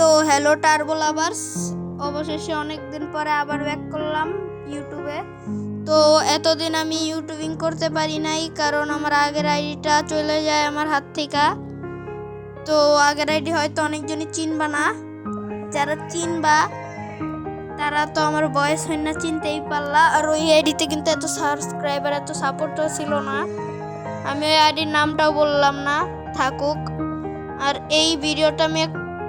তো hello turbo lovers, অবশেষে অনেকদিন পরে আবার ব্যাক করলাম ইউটিউবে। তো এতদিন আমি ইউটিউবিং করতে পারি নাই, কারণ আমার আগের আইডিটা চলে যায় আমার হাত থেকে। তো আগের আইডি হয়তো অনেকজনই চিনবা না, যারা চিনবা তারা তো আমার বয়স হয় না চিনতেই পারলা। আর ওই আইডিতে কিন্তু এত সাবস্ক্রাইবার এত সাপোর্টও ছিল না। আমি ওই আইডির নামটাও বললাম না, থাকুক। আর এই ভিডিওটা আমি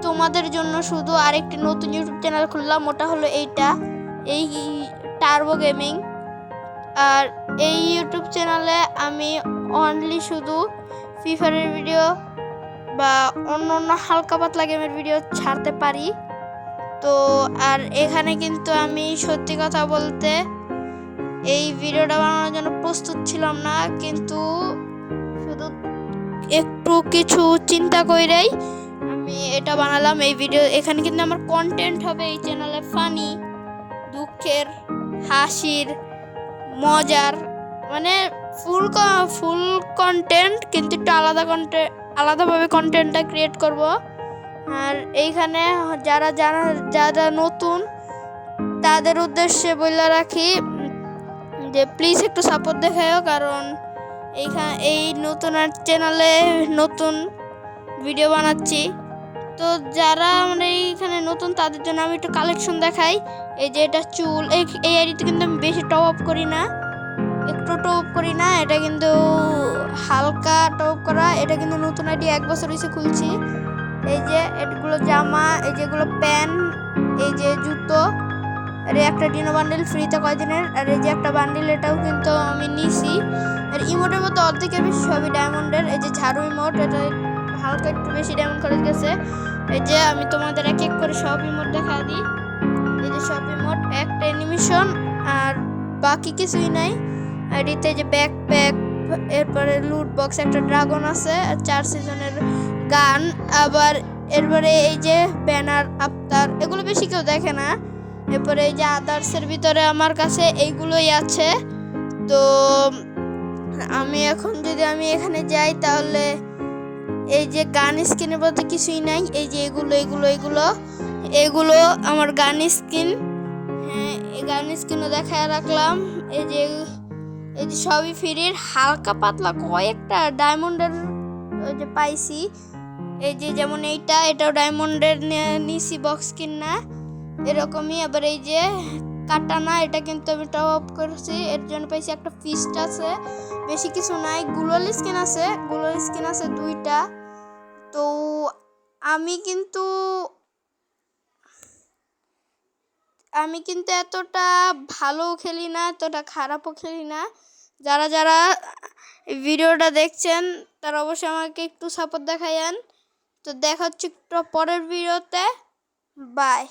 তোমাদের জন্য শুধু আরেকটি নতুন ইউটিউব চ্যানেল খুললাম, ওটা হলো এই টার্বো গেমিং। আর এই ইউটিউব চ্যানেলে আমি অনলি শুধু ফ্রি ফায়ারের ভিডিও বা অন্য অন্য হালকা পাতলা গেমের ভিডিও ছাড়তে পারি। তো আর এখানে কিন্তু আমি সত্যি কথা বলতে এই ভিডিওটা বানানোর জন্য প্রস্তুত ছিলাম না, কিন্তু শুধু একটু কিছু চিন্তা কইরাই আমি এটা বানালাম এই ভিডিও। এখানে কিন্তু আমার কন্টেন্ট হবে এই চ্যানেলে ফানি, দুঃখের, হাসির, মজার, মানে ফুল কন্টেন্ট, কিন্তু একটু আলাদাভাবে কন্টেন্টটা ক্রিয়েট করব। আর এইখানে যারা নতুন তাদের উদ্দেশ্যে বলে রাখি যে প্লিজ একটু সাপোর্ট দেখাও, কারণ এই নতুন চ্যানেলে নতুন ভিডিও বানাচ্ছি। তো যারা মানে এইখানে নতুন তাদের জন্য আমি একটু কালেকশন দেখাই। এই যে এটা চুল, এই আইডিতে কিন্তু আমি বেশি টপ আপ করি না, একটু টপ করি না, এটা কিন্তু হালকা টপ করা। এটা কিন্তু নতুন আইডি, 1 বছর হয়েছে খুলছি। এই যে এগুলো জামা, এই যেগুলো প্যান্ট, এই যে জুতো, আর একটা ডিনো বান্ডেল ফ্রিতে কয়দিনের। আর এই যে একটা বান্ডেল, এটাও কিন্তু আমি নিছি। আর ইমোটের মধ্যে অর্ধেকের বেশি সবই ডায়মন্ডের। এই যে ঝাড়ু ইমোট, এটা হালকা একটু বেশি ডায়মন্ড খরচ গেছে। এই যে আমি তোমাদের এক এক করে সব ইমোট দেখা দিই। এই যে সব ইমোট, একটা অ্যানিমেশন, আর বাকি কিছুই নাই। আর এতে যে ব্যাকপ্যাক, এরপরে লুট বক্স, একটা ড্রাগন আছে, আর 4 সিজনের গান, আবার এরপরে এই যে ব্যানার, আফতার, এগুলো বেশি কেউ দেখে না। এরপরে এই যে আদার্সের ভিতরে আমার কাছে এইগুলোই আছে। তো আমি এখন যদি আমি এখানে যাই তাহলে এই যে গান স্কিনের বলতে কিছুই নাই। এই যে এগুলো আমার গান স্কিন। হ্যাঁ, এই গান স্কিনও দেখায় রাখলাম। এই যে সবই ফ্রির, হালকা পাতলা কয়েকটা ডায়মন্ডের ওই যে পাইছি। এই যে যেমন এটাও ডায়মন্ডের নিছি, বক্স স্কিন না এরকমই। আবার এই যে কাটানা, এটা কিন্তু আমি টপ আপ করেছি, এর জন্য পাইছি একটা ফিস্ট আছে, বেশি কিছু নাই। গ্লোয়াল স্কিন আছে 2টা। তো আমি কিন্তু এতটা ভালো খেলি না, এতটা খারাপও খেলি না। যারা ভিডিওটা দেখছেন তারা অবশ্যই আমাকে একটু সাপোর্ট দেখাইয়েন। তো দেখা হচ্ছে একটু পরের ভিডিওতে, বাই।